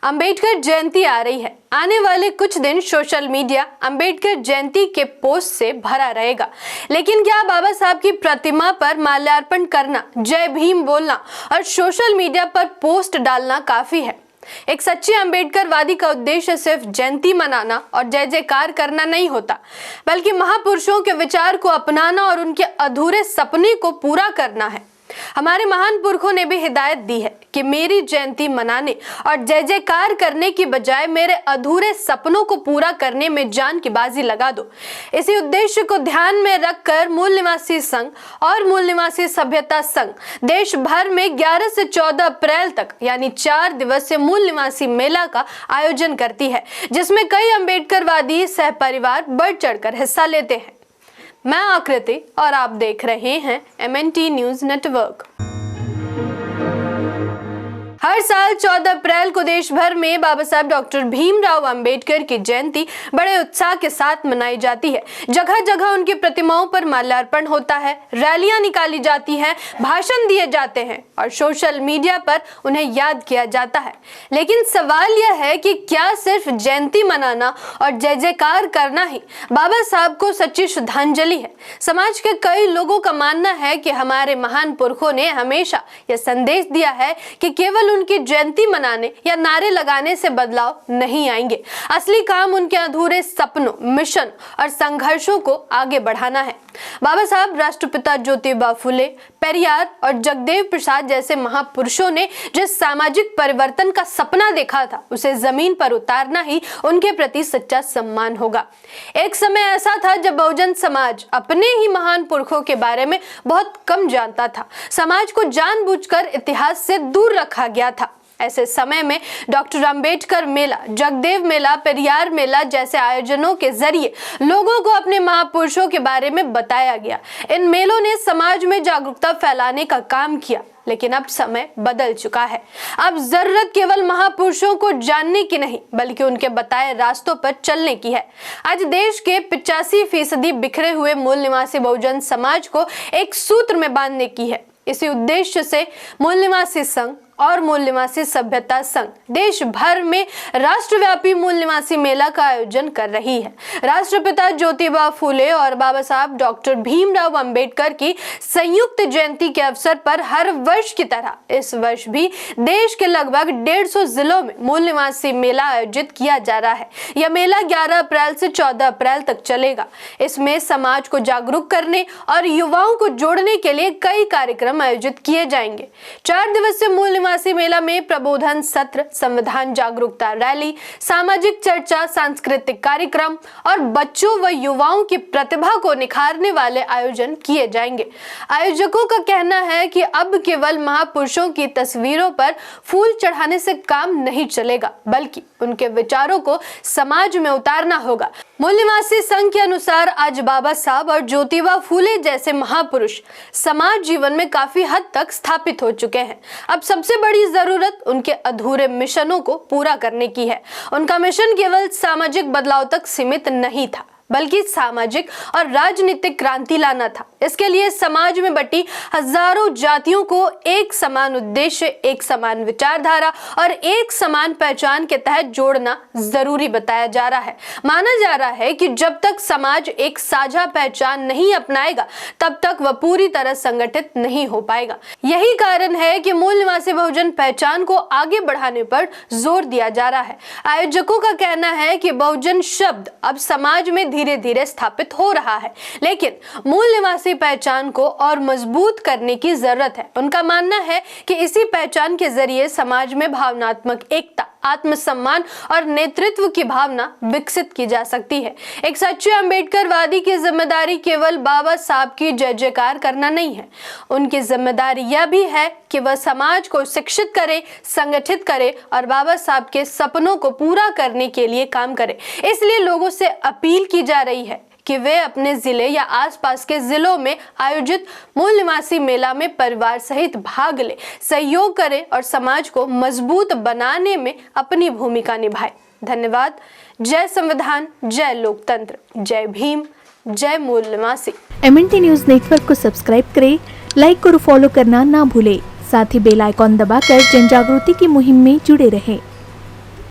अंबेडकर जयंती आ रही है। आने वाले कुछ दिन सोशल मीडिया अंबेडकर जयंती के पोस्ट से भरा रहेगा। लेकिन क्या बाबा साहब की प्रतिमा पर माल्यार्पण करना, जय भीम बोलना और सोशल मीडिया पर पोस्ट डालना काफी है? एक सच्चे अंबेडकरवादी का उद्देश्य सिर्फ जयंती मनाना और जय जयकार करना नहीं होता, बल्कि महापुरुषों के विचार को अपनाना और उनके अधूरे सपने को पूरा करना है। हमारे महान पुरखों ने भी हिदायत दी है कि मेरी जयंती मनाने और जय जयकार करने की बजाय मेरे अधूरे सपनों को पूरा करने में जान की बाजी लगा दो। इसी उद्देश्य को ध्यान में रखकर मूल निवासी संघ और मूल निवासी सभ्यता संघ देश भर में 11 से 14 अप्रैल तक यानी 4 दिवसीय मूल निवासी मेला का आयोजन करती है, जिसमें कई अंबेडकरवादी सहपरिवार बढ़ चढ़कर हिस्सा लेते हैं। मैं आकृति और आप देख रहे हैं MNT न्यूज नेटवर्क। हर साल 14 अप्रैल को देश भर में बाबा साहब डॉक्टर भीमराव अंबेडकर की जयंती बड़े उत्साह के साथ मनाई जाती है। जगह जगह उनकी प्रतिमाओं पर माल्यार्पण होता है, रैलियां निकाली जाती हैं, भाषण दिए जाते हैं और सोशल मीडिया पर उन्हें याद किया जाता है। लेकिन सवाल यह है कि क्या सिर्फ जयंती मनाना और जय जयकार करना ही बाबा साहब को सच्ची श्रद्धांजलि है? समाज के कई लोगों का मानना है कि हमारे महान पुरखों ने हमेशा यह संदेश दिया है कि केवल उनकी जयंती मनाने या नारे लगाने से बदलाव नहीं आएंगे। असली काम उनके अधूरे सपनों, मिशन और संघर्षों को आगे बढ़ाना है। बाबा साहब राष्ट्रपिता ज्योतिबा फुले, पेरियार और जगदेव प्रसाद जैसे महापुरुषों ने जिस सामाजिक परिवर्तन का सपना देखा था, उसे जमीन पर उतारना ही उनके प्रति सच्चा सम्मान होगा। एक समय ऐसा था जब बहुजन समाज अपने ही महान पुरखों के बारे में बहुत कम जानता था। समाज को जानबूझकर इतिहास से दूर रखा गया था। ऐसे समय में डॉक्टर अंबेडकर मेला, जगदेव मेला, पेरियार मेला जैसे आयोजनों के जरिए लोगों को अपने महापुरुषों के बारे में बताया गया। इन मेलों ने समाज में जागरूकता फैलाने का काम किया। लेकिन अब समय बदल चुका है। अब जरूरत केवल महापुरुषों को जानने की नहीं, बल्कि उनके बताए रास्तों पर चलने की है। आज देश के 85% बिखरे हुए मूल निवासी बहुजन समाज को एक सूत्र में बांधने की है। इसी उद्देश्य से मूल निवासी संघ और मूल निवासी सभ्यता संघ देश भर में राष्ट्रव्यापी मूल निवासी मेला का आयोजन कर रही है। राष्ट्रपिता ज्योतिबा फुले और बाबा साहब डॉक्टर भीमराव अंबेडकर की संयुक्त जयंती के अवसर पर हर वर्ष की तरह इस वर्ष भी देश के लगभग 150 जिलों में मूल निवासी मेला आयोजित किया जा रहा है। यह मेला 11 अप्रैल से 14 अप्रैल तक चलेगा। इसमें समाज को जागरूक करने और युवाओं को जोड़ने के लिए कई कार्यक्रम आयोजित किए जाएंगे। 4 दिवसीय मूल निवासी मेला में प्रबोधन सत्र, संविधान जागरूकता रैली, सामाजिक चर्चा, सांस्कृतिक कार्यक्रम और बच्चों व युवाओं की प्रतिभा को निखारने वाले आयोजन किए जाएंगे। आयोजकों का कहना है कि अब केवल महापुरुषों की तस्वीरों पर फूल चढ़ाने से काम नहीं चलेगा, बल्कि उनके विचारों को समाज में उतारना होगा। मूल निवासी संघ के अनुसार आज बाबा साहब और ज्योतिबा फुले जैसे महापुरुष समाज जीवन में काफी हद तक स्थापित हो चुके हैं। अब सबसे बड़ी जरूरत उनके अधूरे मिशनों को पूरा करने की है। उनका मिशन केवल सामाजिक बदलाव तक सीमित नहीं था, बल्कि सामाजिक और राजनीतिक क्रांति लाना था। इसके लिए समाज में बटी हजारों जातियों को एक समान उद्देश्य, एक समान विचारधारा और एक समान पहचान के तहत जोड़ना जरूरी बताया जा रहा है। माना जा रहा है कि जब तक समाज एक साझा पहचान नहीं अपनाएगा, तब तक वह पूरी तरह संगठित नहीं हो पाएगा। यही कारण है कि मूल निवासी बहुजन पहचान को आगे बढ़ाने पर जोर दिया जा रहा है। आयोजकों का कहना है कि बहुजन शब्द अब समाज में धीरे धीरे स्थापित हो रहा है, लेकिन मूल निवासी पहचान को और मजबूत करने की जरूरत है। उनका मानना है कि इसी पहचान के जरिए समाज में भावनात्मक एकता, आत्मसम्मान और नेतृत्व की भावना विकसित की जा सकती है। एक सच्चे अंबेडकरवादी की जिम्मेदारी केवल बाबा साहब की जय जयकार करना नहीं है। उनकी जिम्मेदारी यह भी है कि वह समाज को शिक्षित करे, संगठित करे और बाबा साहब के सपनों को पूरा करने के लिए काम करे। इसलिए लोगों से अपील की जा रही है कि वे अपने जिले या आसपास के जिलों में आयोजित मूल निवासी मेला में परिवार सहित भाग ले, सहयोग करें और समाज को मजबूत बनाने में अपनी भूमिका निभाएं। धन्यवाद। जय संविधान, जय लोकतंत्र, जय भीम, जय मूल निवासी। MNT न्यूज नेटवर्क को सब्सक्राइब करें, लाइक और फॉलो करना ना भूलें। साथ ही बेल आइकॉन दबाकर जन जागृति की मुहिम में जुड़े रहें।